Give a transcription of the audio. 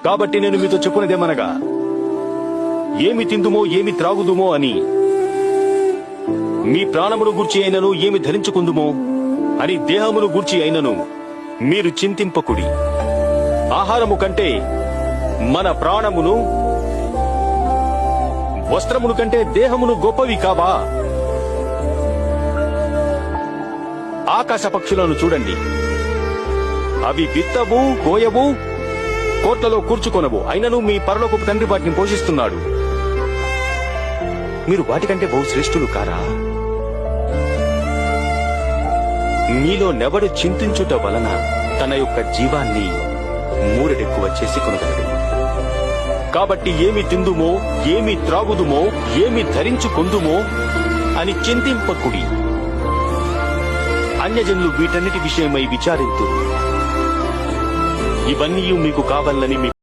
కాబట్టి నేను మీతో చెప్పునదేమనగా, ఏమి తిందుమో ఏమి త్రాగుదుమో అని, మీ ప్రాణమును గూర్చి అయినను ఏమి ధరించుకుందుమో అని దేహమును గూర్చి అయినను మీరు చింతింపకుడి. ఆహారము కంటే మన ప్రాణమును, వస్త్రమును కంటే దేహమును గొప్పవి కావా? ఆకాశ పక్షులను చూడండి, అవి విత్తవు, కోయవు, కోట్లలో కూర్చుకొనవు, అయినను మీ పరలోకపు తండ్రి వాటిని పోషిస్తున్నాడు. మీరు వాటికంటే బహు శ్రేష్ఠులు కారా? మీలో నెవడు చింతించుట వలన తన యొక్క జీవాన్ని మూరెడెక్కువ చేసి కొనగలడు. కాబట్టి ఏమి తిందుమో, ఏమి త్రాగుదుమో, ఏమి ధరించుకొందుమో అని చింతింపకుడి. అన్యజనులు వీటన్నిటి విషయమై విచారింతురు. ఇవన్నీ మీకు కావాలని